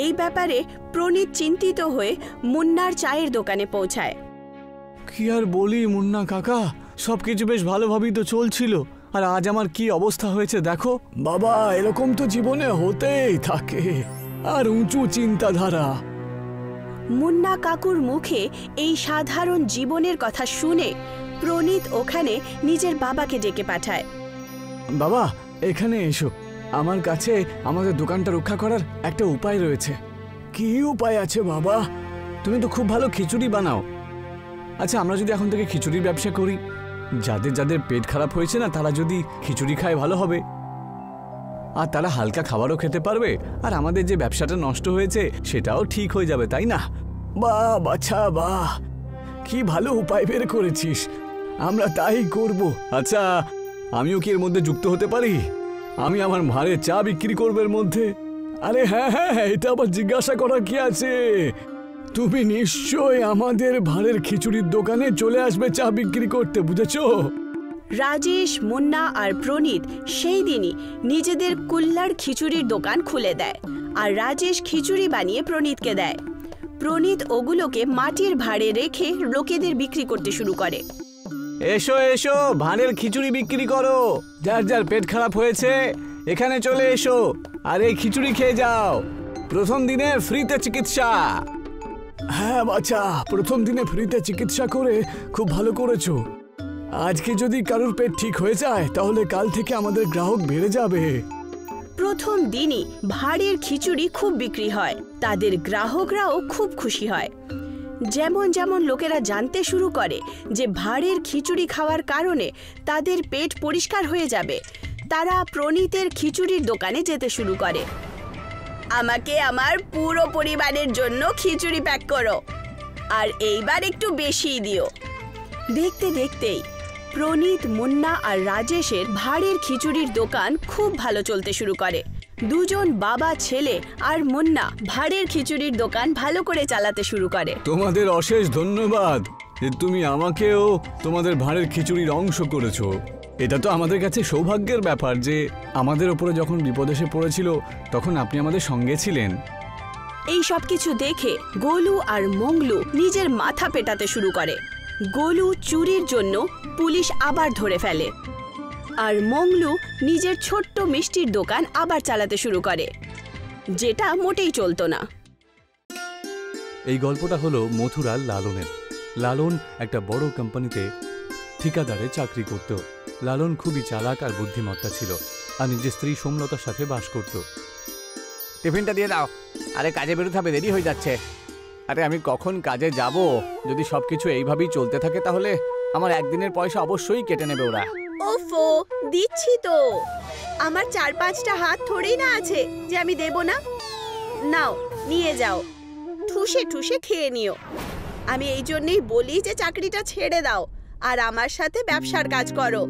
এই ব্যাপারে প্রণীত চিন্তিত হয়ে মুন্নার চায়ের দোকানে পৌঁছায়। কি আর বলি মুন্না কাকা, সবকিছু বেশ ভালোভাবেই তো চলছিল, আর আজ আমার কি অবস্থা হয়েছে দেখো। বাবা, এরকম তো জীবনে হতেই থাকে, আর উঁচু চিন্তাধারা। মুন্না কাকুর মুখে এই সাধারণ জীবনের কথা শুনে প্রণীত ওখানে নিজের বাবাকে ডেকে পাঠায়। বাবা, এখানে এসো, আমার কাছে আমাদের দোকানটা রক্ষা করার একটা উপায় রয়েছে। কি উপায় আছে বাবা? তুমি তো খুব ভালো খিচুড়ি বানাও। আচ্ছা, আমরা যদি এখন থেকে খিচুড়ির ব্যবসা করি, যাদের যাদের পেট খারাপ হয়েছে না, তারা যদি খিচুড়ি খায় ভালো হবে, আর তারা হালকা খাবারও খেতে পারবে, আর আমাদের যে ব্যবসাটা নষ্ট হয়েছে সেটাও ঠিক হয়ে যাবে, তাই না? বাহ বাছা বাহ, কি ভালো উপায় বের করেছিস, আমরা তাই করব। আচ্ছা, আমিও কি এর মধ্যে যুক্ত হতে পারি? আমি আমার ভাঁড়ে চা বিক্রি করবো এর মধ্যে। আরে হ্যাঁ হ্যাঁ, এটা আবার জিজ্ঞাসা করার কি আছে, তুমি নিশ্চয় আমাদের ভাঁড়ের খিচুড়ির দোকানে চলে আসবে চা বিক্রি করতে, বুঝেছো? রাজেশ, মুন্না আর প্রনীত সেই দিনই নিজেদের কুল্লার খিচুড়ির দোকান খুলে দেয় আর রাজেশ খিচুড়ি বানিয়ে প্রনীতকে দেয়। প্রনীত ওগুলোকে মাটির ভাঁড়ে রেখে লোকেদের বিক্রি করতে শুরু করে। এসো এসো, ভাঁড়ের খিচুড়ি বিক্রি করো। যার যার পেট খারাপ হয়েছে এখানে চলে এসো আর এই খিচুড়ি খেয়ে যাও। প্রথম দিনে ফ্রিতে চিকিৎসা। হ্যাঁ বাচ্চা, প্রথম দিনে ফ্রিতে চিকিৎসা করে খুব ভালো করেছো। আজকে যদি কারোর পেট ঠিক হয়ে যায় তাহলে কাল থেকে আমাদের গ্রাহক বেড়ে যাবে। প্রথম দিনই ভাঁড়ের খিচুড়ি খুব বিক্রি হয়, তাদের গ্রাহকরাও খুব খুশি হয়। যেমন যেমন লোকেরা জানতে শুরু করে যে ভাঁড়ের খিচুড়ি খাওয়ার কারণে তাদের পেট পরিষ্কার হয়ে যাবে, তারা প্রনীতের খিচুড়ির দোকানে যেতে শুরু করে। আমাকে আমার পুরো পরিবারের জন্য খিচুড়ি প্যাক করো, আর এইবার একটু বেশিই দিও। দেখতে দেখতেই প্রনীত, মুন্না আর রাজেশের ভাঁড়ের খিচুড়ির দোকান খুব ভালো চলতে শুরু করে। দুজন বাবা ছেলে আর মুন্না ভাঁড়ের খিচুড়ির দোকান ভালো করে চালাতে শুরু করে। তোমাদের অশেষ ধন্যবাদ যে তুমি আমাকেও তোমাদের ভাঁড়ের খিচুড়ির অংশ করেছো। এটা তো আমাদের কাছে সৌভাগ্যের ব্যাপার যে আমাদের ওপরে যখন বিপদ এসে পড়েছিল তখন আপনি আমাদের সঙ্গে ছিলেন। এই সব কিছু দেখে গোলু আর মঙ্গলু নিজের মাথা পেটাতে শুরু করে। গোলু চুরির জন্য পুলিশ আবার ধরে ফেলে, আর মঙ্গলু নিজের ছোট্ট মিষ্টির দোকান আবার চালাতে শুরু করে, যেটা মোটেই চলতো না। এই গল্পটা হলো মথুরার লালনের। লালন একটা বড় কোম্পানিতে ঠিকাদারে চাকরি করত। লালন খুবই চালাক আর বুদ্ধিমত্তা ছিল আর নিজের স্ত্রী সোমলতার সাথে বাস করত। টিফিনটা দিয়ে দাও, আরে কাজে বেরোতে হবে, দেরি হয়ে যাচ্ছে। আরে আমি কখন কাজে যাব? যদি সবকিছু এইভাবেই চলতে থাকে তাহলে আমার একদিনের পয়সা অবশ্যই কেটে নেবে ওরা। ওফো, দিচ্ছি তো। আমার 4-5টা হাত থোড়েই না আছে যে আমি দেব না। নাও, নিয়ে যাও, ঠুসে ঠুসে খেয়ে নিও। আমি এই জন্যই বলি যে চাকরিটা ছেড়ে দাও আর আমার সাথে ব্যবসার কাজ করো,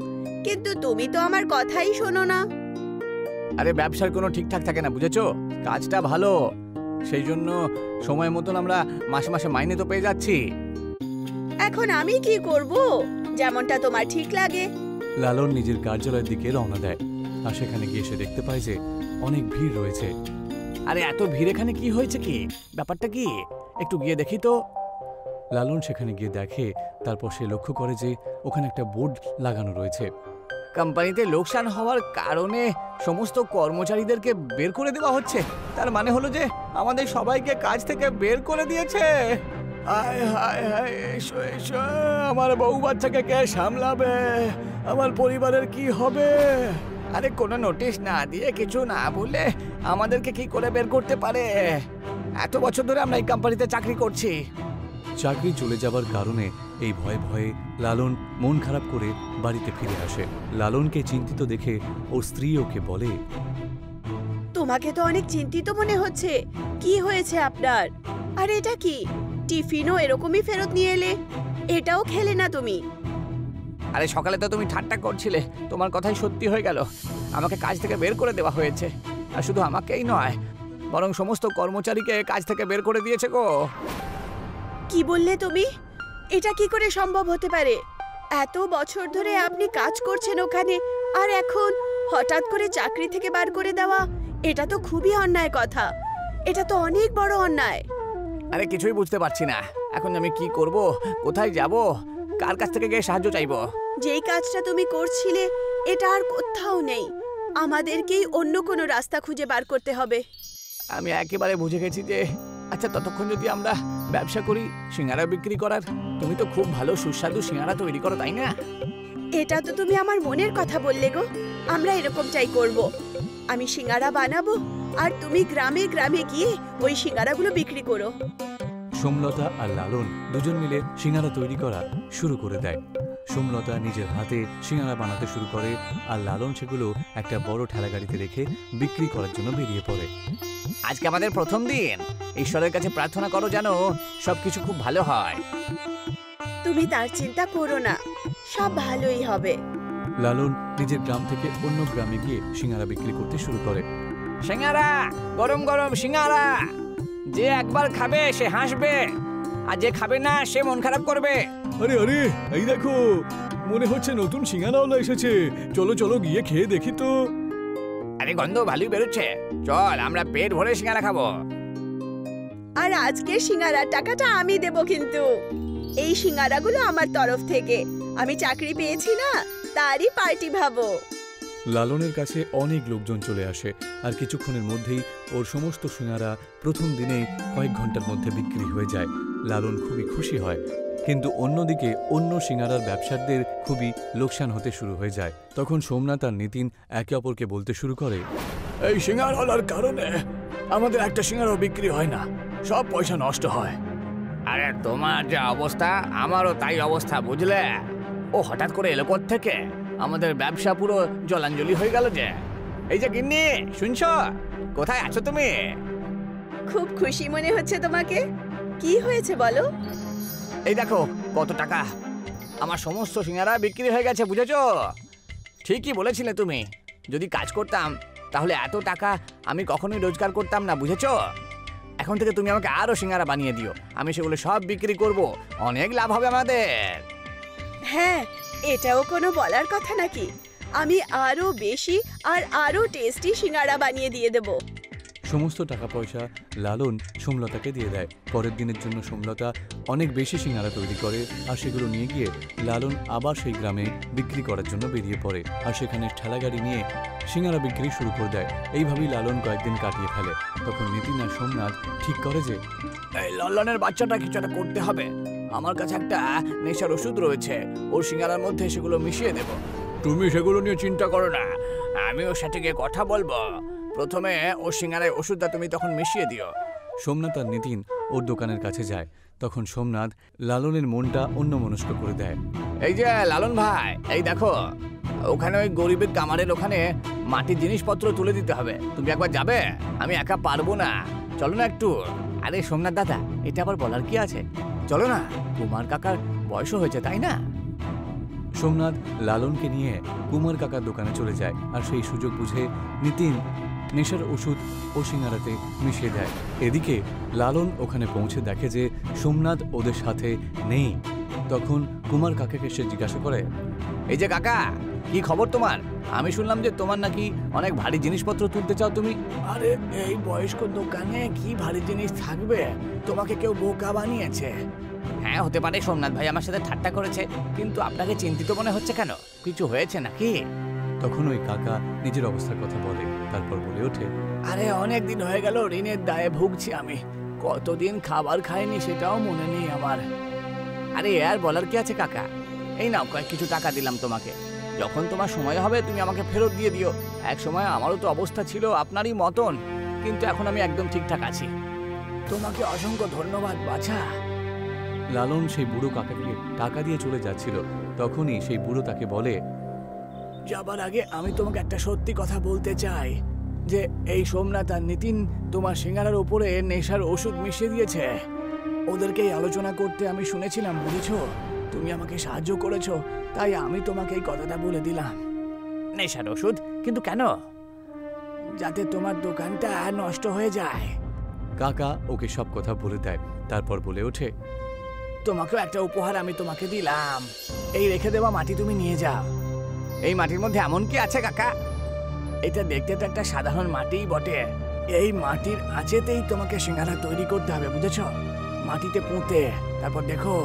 কিন্তু তুমি তো আমার কথাই শোনো না। আরে ব্যবসার কোনো ঠিকঠাক থাকে না, বুঝেছো? কাজটা ভালো, সেই জন্য সময় মতন আমরা মাসে মাসে মাইনে তো পেয়ে যাচ্ছি। এখন আমি কি করব? যেমনটা তোমার ঠিক লাগে। লালন নিজের কার্যালয়ের দিকে রওনা দেয় আর সেখানে গিয়ে সে দেখতে পায় যে অনেক ভিড় রয়েছে। আরে এত ভিড় এখানে কি হয়েছে? কি ব্যাপারটা কি? একটু গিয়ে দেখি তো। লালন সেখানে গিয়ে দেখে, তারপর সে লক্ষ্য করে যে ওখানে একটা বোর্ড লাগানো রয়েছে। কোম্পানিতে লোকসান হওয়ার কারণে সমস্ত কর্মচারীদেরকে বের করে দেওয়া হচ্ছে। তার মানে হলো যে আমাদের সবাইকে কাজ থেকে বের করে দিয়েছে। হায় হায় হায়, এসো এসো, আমার বউ বাচ্চাকে কে সামলাবে? আমার পরিবারের কি হবে? আরে কোনো নোটিশ না দিয়ে, কিছু না বলে আমাদেরকে কি করে বের করতে পারে? এত বছর ধরে আমরা এই কোম্পানিতে চাকরি করছি। চাকরি চলে যাবার কারণে এই ভয়ে ভয়ে লালন মন খারাপ করে বাড়িতে ফিরে আসে। লালনকে চিন্তিত দেখে ওর স্ত্রী ওকে বলে, তোমাকে তো অনেক চিন্তিত মনে হচ্ছে, কি হয়েছে আপনার? আর এটা কি? টিফিনও এরকমই ফেরত নিয়ে এলে, এটাও খেলে না তুমি? আরে সকালে তো তুমি ঠাট্টা করছিলে, তোমার কথাই সত্যি হয়ে গেল। আমাকে কাজ থেকে বের করে দেওয়া হয়েছে, আর শুধু আমাকেই নয় বরং সমস্ত কর্মচারীকে কাজ থেকে বের করে দিয়েছে গো। কি বললে তুমি? এটা কি করে সম্ভব হতে পারে? এত বছর ধরে আপনি কাজ করছেন ওখানে, আর এখন হঠাৎ করে চাকরি থেকে বার করে দেওয়া, এটা তো খুবই অন্যায় কথা। এটা তো অনেক বড় অন্যায়। আরে কিছুই বুঝতে পারছি না, এখন আমি কি করব? কোথায় যাব? কার কাছ থেকে গিয়ে সাহায্য চাইবো? যেই কাজটা তুমি করছিলে এটা আর কোথাও নেই, আমাদেরকেই অন্য কোনো রাস্তা খুঁজে বার করতে হবে। আমি একেবারে বুঝে গেছি যে আচ্ছা, ততক্ষণ যদি আমরা ব্যবসা করি সিঙ্গারা বিক্রি করার। তুমি তো খুব ভালো সুস্বাদু সিঙ্গারা তৈরি করো, তাই না? এটা তো তুমি আমার মনের কথা বললে গো। আমরা এরকমটাই করব। আমি সিঙ্গারা বানাবো আর তুমি গ্রামে গ্রামে গিয়ে ওই সিঙ্গারাগুলো বিক্রি করো। সোমলতা আর লালন দুজন মিলে সিঙ্গারা তৈরি করা শুরু করে দেয়। সোমলতা নিজের হাতে সিঙ্গারা বানাতে শুরু করে আর লালন সেগুলো একটা বড় ঠেলা গাড়িতে রেখে বিক্রি করার জন্য বেরিয়ে পড়ে। আজকে আমাদের প্রথম দিন, ঈশ্বরের কাছে প্রার্থনা করো যেন সবকিছু খুব ভালো হয়। তুমি তার চিন্তা করো না, সব ভালোই হবে। লালন নিজের গ্রাম থেকে অন্য গ্রামে গিয়ে সিঙ্গারা বিক্রি করতে শুরু করে। সিঙ্গারা, গরম গরম সিঙ্গারা। যে একবার খাবে সে হাসবে, আর যে খাবে না সে মন খারাপ করবে। আরে আরে, এই দেখো, মনে হচ্ছে নতুন সিঙ্গারাওয়ালা এসেছে। চলো চলো গিয়ে খেয়ে দেখি তো। আরে গন্ধ ভালোই বেরোচ্ছে, চল আমরা পেট ভরে সিঙ্গারা খাবো। আর আজকে সিঙ্গারার টাকাটা আমি দেব, কিন্তু এই সিঙ্গারাগুলো আমার তরফ থেকে। আমি চাকরি পেয়েছি না, তারই পার্টি ভাবো। লালনের কাছে অনেক লোকজন চলে আসে, আর কিছুক্ষণের মধ্যেই ওর সমস্ত সিঙ্গারা প্রথম দিনেই কয়েক ঘন্টার মধ্যে বিক্রি হয়ে যায়। লালন খুবই খুশি হয়, কিন্তু অন্যদিকে অন্য সিঙ্গারার ব্যবসায়ীদের খুবই লোকসান হতে শুরু হয়ে যায়। তখন সোমনাথ আর নিতিন একে অপরকে বলতে শুরু করে, এই সিঙ্গারাওয়ালার কারণে আমাদের একটা সিঙ্গারাও বিক্রি হয় না, সব পয়সা নষ্ট হয়। আরে তোমার যে অবস্থা আমারও তাই অবস্থা, বুঝলে? ও হঠাৎ করে এলো থেকে আমাদের ব্যবসা পুরো জলাঞ্জলি হয়ে গেল যে। এই যে গিন্নি, শুনছো? কোথায় আছো তুমি? খুব খুশি মনে হচ্ছে তোমাকে। কি হয়েছে বলো? এই দেখো কত টাকা, আমার সমস্ত সিঙ্গারা বিক্রি হয়ে গেছে, বুঝেছো? ঠিকই বলেছিলে তুমি, যদি কাজ করতাম তাহলে এত টাকা আমি কখনোই রোজগার করতাম না, বুঝেছো? এখন থেকে তুমি আমাকে আরো সিঙ্গারা বানিয়ে দিও, আমি সেগুলো সব বিক্রি করব, অনেক লাভ হবে আমাদের। হ্যাঁ, এটাও কোনো বলার কথা নাকি? আমি আরো বেশি আর আরো টেস্টি সিঙ্গারা বানিয়ে দিয়ে দেব। সমস্ত টাকা পয়সা লালন সোমলতাকে দিয়ে দেয়। পরের দিনের জন্য সোমলতা অনেক বেশি সিঙ্গারা তৈরি করে, আর সেগুলো নিয়ে গিয়ে লালন আবার সেই গ্রামে বিক্রি করার জন্য বেরিয়ে পড়ে, আর সেখানে ঠেলাগাড়ি নিয়ে সিঙ্গারা বিক্রি শুরু করে দেয়। এইভাবেই লালন কয়েকদিন কাটিয়ে ফেলে। তখন নিতিন আর সোমনাথ ঠিক করে যে এই লল্লনের বাচ্চাটা কিছু একটা করতে হবে। আমার কাছে একটা নেশার ওষুধ রয়েছে, ওর সিঙ্গারার মধ্যে সেগুলো মিশিয়ে দেব। তুমি সেগুলো নিয়ে চিন্তা করো না, আমি ওর সাথে গিয়ে কথা বলবো। প্রথমে ওর সিঙ্গারায় ওষুধটা তুমি তখন মিশিয়ে দিও। সোমনাথ আর নিতিন ওর দোকানের কাছে যায়। তখন সোমনাথ লালনের মনটা অন্যমনস্ক করে দেয়। এই যে লালন ভাই, এই দেখো ওখানে ওই গরিবের কামারের ওখানে মাটির জিনিসপত্র তুলে দিতে হবে, তুমি একবার যাবে? আমি একা পারবো না, চলো না একটু। আরে সোমনাথ দাদা, এটা আবার বলার কি আছে, চলো না, কুমার কাকার বয়সও হয়েছে তাই না? সোমনাথ লালনকে নিয়ে কুমার কাকার দোকানে চলে যায়, আর সেই সুযোগ বুঝে নিতিন নেশার ওষুধ ও সিঙ্গারাতে মিশিয়ে দেয়। এদিকে লালন ওখানে পৌঁছে দেখে যে সোমনাথ ওদের সাথে নেই। তখন কুমার কাকাকে সে জিজ্ঞাসা করে, এই যে কাকা, কি খবর তোমার? আমি শুনলাম যে তোমার নাকি অনেক ভারী জিনিসপত্র তুলতে চাও তুমি। আরে এই বয়স্ক দোকানে কি ভারী জিনিস থাকবে? তোমাকে কেউ বোকা বানিয়েছে। হ্যাঁ হতে পারে, সোমনাথ ভাই আমার সাথে ঠাট্টা করেছে, কিন্তু আপনাকে চিন্তিত মনে হচ্ছে কেন? কিছু হয়েছে নাকি? তখন ওই কাকা নিজের অবস্থার কথা বলে, তারপর বলে ওঠে, আরে অনেক দিন হয়ে গেল ঋণের দায়ে ভুগছি আমি, কতদিন খাবার খাইনি সেটাও মনে নেই আমার। আরে আর বলার কি আছে কাকা, এই নাও কয়েক কিছু টাকা দিলাম তোমাকে, যখন তোমার সময় হবে তুমি আমাকে ফেরত দিয়ে দিও। এক সময় আমারও তো অবস্থা ছিল আপনারই মতন, কিন্তু এখন আমি একদম ঠিকঠাক আছি। তোমাকে অসংখ্য ধন্যবাদ বাছা। লালন সেই বুড়ো কাকাকে টাকা দিয়ে চলে যাচ্ছিল, তখনই সেই বুড়ো তাকে বলে, যাবার আগে আমি তোমাকে একটা সত্যি কথা বলতে চাই, যে এই সোমনাথ আর নিতিন তোমার সিঙ্গারার উপরে নেশার ওষুধ মিশিয়ে দিয়েছে। ওদেরকে এই আলোচনা করতে আমি শুনেছিলাম, বুঝেছো? তুমি আমাকে সাহায্য করেছো, তাই আমি তোমাকে এই কথাটা বলে দিলাম। নেশার ওষুধ? কিন্তু কেন? যাতে তোমার দোকানটা নষ্ট হয়ে যায়। কাকা ওকে সব কথা বলে দেয়, তারপর বলে ওঠে, তোমাকেও একটা উপহার আমি তোমাকে দিলাম, এই রেখে দেওয়া মাটি তুমি নিয়ে যাও। এই মাটির মধ্যে এমন কি আছে কাকা? এটা দেখতে তো একটা সাধারণ মাটিই বটে, এই মাটির আঁচেতেই তোমাকে সিঙ্গারা তৈরি করতে হবে, বুঝেছ? মাটিতে পুঁতে, তারপর দেখো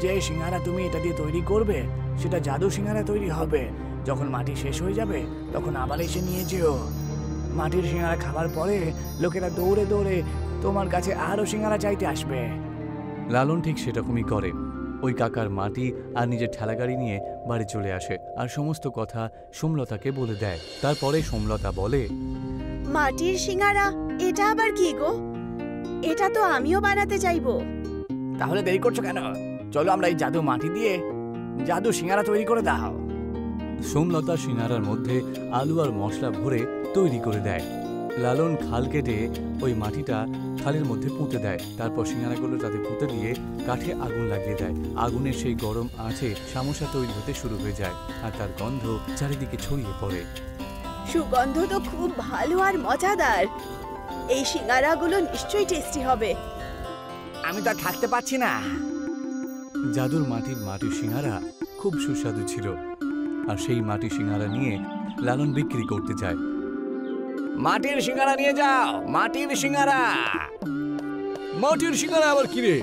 যে সিঙ্গারা তুমি এটা দিয়ে তৈরি করবে সেটা জাদু সিঙ্গারা তৈরি হবে। যখন মাটি শেষ হয়ে যাবে তখন আবার এসে নিয়ে যেও। মাটির সিঙ্গারা খাবার পরে লোকেরা দৌড়ে দৌড়ে তোমার কাছে আরো সিঙ্গারা চাইতে আসবে। লালন ঠিক সেরকমই করে। ওই কাকার মাটি আর নিজের ঠেলাগাড়ি নিয়ে বাড়ি চলে আসে, আর সমস্ত কথা সোমলতাকে বলে দেয়। তারপরে সোমলতা বলে, মাটির সিঙ্গারা? এটা আবার কি গো? এটা তো আমিও বানাতে চাইবো। তাহলে দেরি করছো কেন? চলো আমরা এই জাদু মাটি দিয়ে জাদু সিঙ্গারা তৈরি করে দাও। সোমলতা সিঙ্গারার মধ্যে আলু আর মশলা ভরে তৈরি করে দেয়। লালন খাল কেটে ওই মাটিটা খালের মধ্যে পুঁতে দেয়, তারপর সিঙ্গারাগুলো তাতে পুঁতে দিয়ে কাঠে আগুন লাগিয়ে দেয়। আগুনের সেই গরম আঁচে সামোসা তৈরি হতে শুরু হয়ে যায়, আর তার গন্ধ চারিদিকে ছড়িয়ে পড়ে। সুগন্ধ তো খুব ভালো আর মজাদার। এই সিঙ্গারাগুলো নিশ্চয়ই টেস্টি হবে। আমি তো আর থাকতে পারছি না। জাদুর মাটির সিঙ্গারা খুব সুস্বাদু ছিল, আর সেই মাটির সিঙ্গারা নিয়ে লালন বিক্রি করতে যায়। মাটির সিঙ্গারা নিয়ে যাও, মাটির সিঙ্গারা। মাটির সিঙ্গারা আবার কি রে?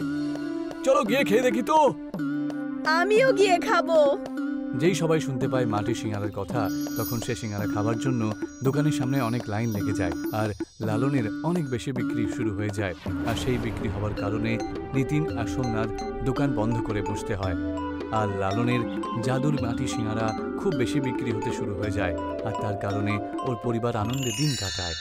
চলো গিয়ে খেয়ে দেখি তো। আমিও গিয়ে খাবো। যেই সবাই শুনতে পায় মাটির সিঙ্গারার কথা, তখন সে সিঙ্গারা খাবার জন্য দোকানের সামনে অনেক লাইন লেগে যায়, আর লালনের অনেক বেশি বিক্রি শুরু হয়ে যায়। আর সেই বিক্রি হওয়ার কারণে নিতিন আর সোমনাথ দোকান বন্ধ করে বসতে হয়, আর লালনের জাদুর মাটির সিঙ্গারা খুব বেশি বিক্রি হতে শুরু হয়ে যায়, আর তার কারণে ওর পরিবার আনন্দে দিন কাটায়।